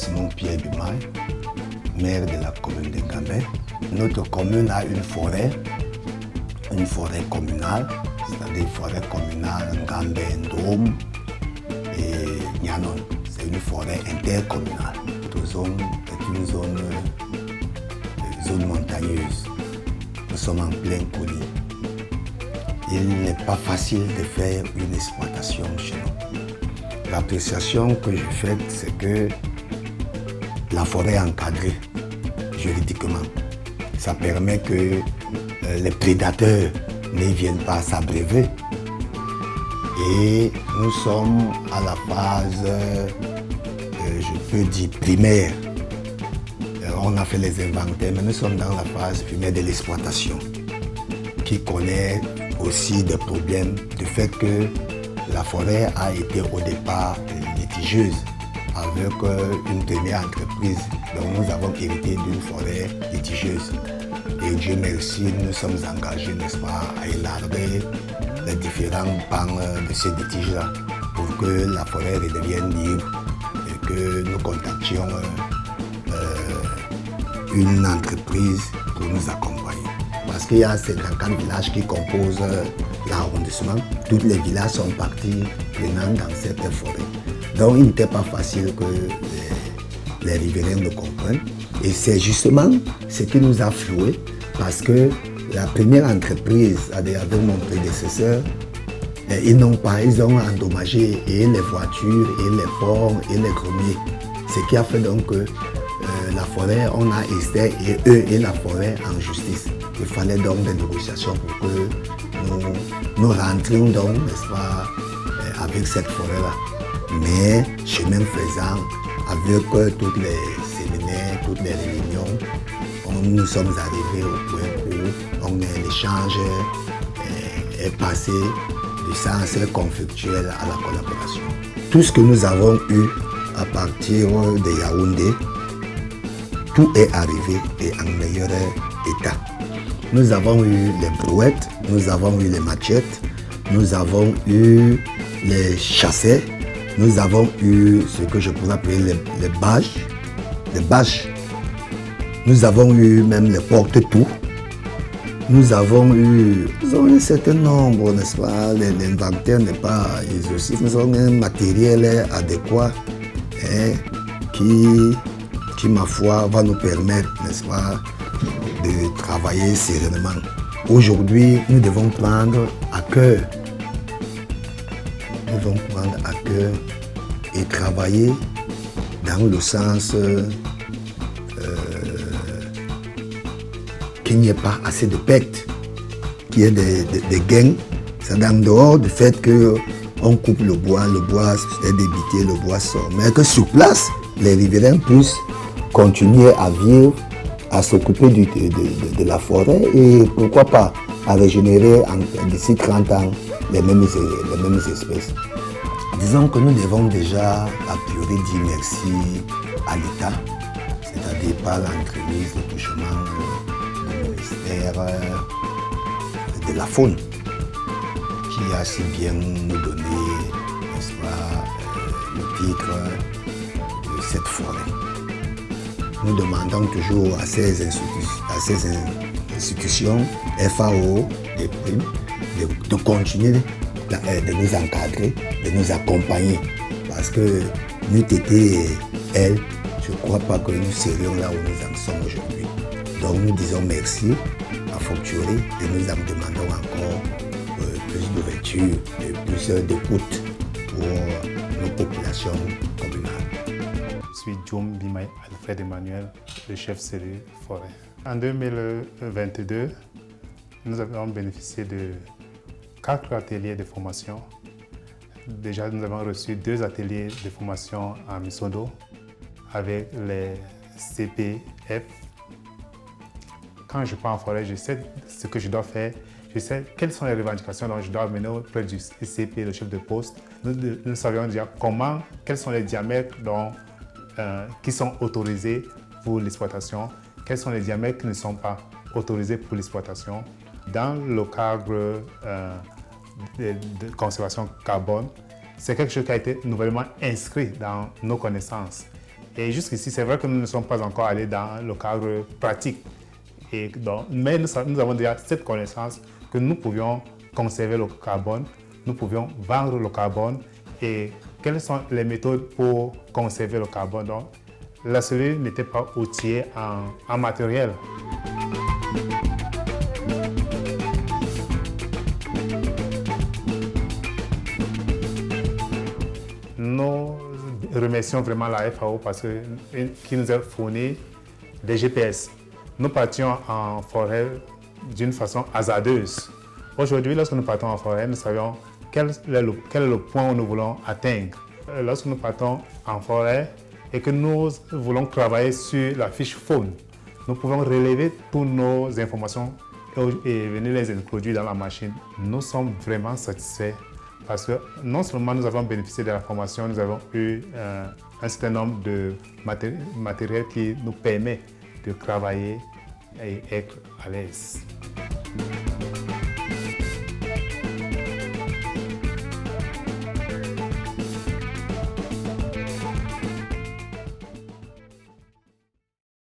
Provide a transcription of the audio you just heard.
Simon Pierre Bimaï, maire de la commune de Ngambé. Notre commune a une forêt communale, c'est-à-dire une forêt communale Ngambé, Ndom et Nyanon. C'est une forêt intercommunale. Notre zone est une zone montagneuse. Nous sommes en pleine colline. Il n'est pas facile de faire une exploitation chez nous. L'appréciation que j'ai faite, c'est que la forêt est encadrée juridiquement. Ça permet que les prédateurs ne viennent pas s'abreuver. Et nous sommes à la phase, je peux dire, primaire. On a fait les inventaires, mais nous sommes dans la phase primaire de l'exploitation, qui connaît aussi des problèmes du fait que la forêt a été au départ litigieuse avec une première entreprise. Donc nous avons hérité d'une forêt litigieuse. Et Dieu merci, nous sommes engagés, n'est-ce pas, à élargir les différents pans de ces litiges-là pour que la forêt redevienne libre et que nous contactions une entreprise pour nous accompagner. Parce qu'il y a 54 villages qui composent l'arrondissement. Tous les villages sont partis prenants dans cette forêt. Donc il n'était pas facile que les riverains le comprennent. Et c'est justement ce qui nous a floué parce que la première entreprise, avec mon prédécesseur, ils ont endommagé et les voitures, et les porcs, et les greniers. Ce qui a fait donc que la forêt, on a essayé et eux et la forêt en justice. Il fallait donc des négociations pour que nous rentrions donc, n'est-ce pas, avec cette forêt-là. Mais chemin faisant, avec toutes les séminaires, toutes les réunions, nous sommes arrivés au point où l'échange est passé du sens conflictuel à la collaboration. Tout ce que nous avons eu à partir de Yaoundé, tout est arrivé et en meilleur état. Nous avons eu les brouettes, nous avons eu les machettes, nous avons eu les chassés, nous avons eu ce que je pourrais appeler les bâches. Nous avons eu même les porte-tout. Nous avons eu un certain nombre, n'est-ce pas? L'inventaire n'est pas exhaustif. Nous avons un matériel adéquat qui, ma foi, va nous permettre, n'est-ce pas, de travailler sereinement. Aujourd'hui, nous devons prendre à cœur. Nous devons prendre à cœur et travailler dans le sens qu'il n'y ait pas assez de pertes, qu'il y ait des gains. C'est en dehors du fait qu'on coupe le bois est débité, le bois sort. Mais que sur place, les riverains puissent continuer à vivre, à s'occuper de la forêt et pourquoi pas à régénérer d'ici 30 ans les mêmes espèces. Disons que nous devons déjà a priori dire merci à l'État, c'est-à-dire par l'entremise de touchement du ministère de la faune, qui a si bien nous donné, n'est-ce pas, le titre de cette forêt. Nous demandons toujours à ces institutions, FAO, des primes, de continuer de nous encadrer, de nous accompagner. Parce que nous été elles, je ne crois pas que nous serions là où nous en sommes aujourd'hui. Donc nous disons merci à Fortuné et nous en demandons encore plus d'ouverture et plus d'écoute pour nos populations communales. Je suis Djoum Bimaï Alfred Emmanuel, le chef cellule forêt. En 2022, nous avons bénéficié de 4 ateliers de formation. Déjà, nous avons reçu 2 ateliers de formation à Misodo avec les CPF. Quand je pars en forêt, je sais ce que je dois faire. Je sais quelles sont les revendications dont je dois amener auprès du CP, le chef de poste. Nous savions déjà quels sont les diamètres qui sont autorisés pour l'exploitation, quels sont les diamètres qui ne sont pas autorisés pour l'exploitation. Dans le cadre de conservation carbone, c'est quelque chose qui a été nouvellement inscrit dans nos connaissances. Et jusqu'ici, c'est vrai que nous ne sommes pas encore allés dans le cadre pratique. Mais nous avons déjà cette connaissance que nous pouvions conserver le carbone, nous pouvions vendre le carbone et quelles sont les méthodes pour conserver le carbone. Donc, la cellule n'était pas outillée en matériel. Nous remercions vraiment la FAO parce qu'il nous a fourni des GPS. Nous partions en forêt d'une façon hasardeuse. Aujourd'hui, lorsque nous partons en forêt, nous savions quel est le point où nous voulons atteindre. Lorsque nous partons en forêt et que nous voulons travailler sur la fiche faune, nous pouvons relever toutes nos informations et venir les introduire dans la machine. Nous sommes vraiment satisfaits parce que non seulement nous avons bénéficié de la formation, nous avons eu un certain nombre de matériel qui nous permet de travailler et être à l'aise.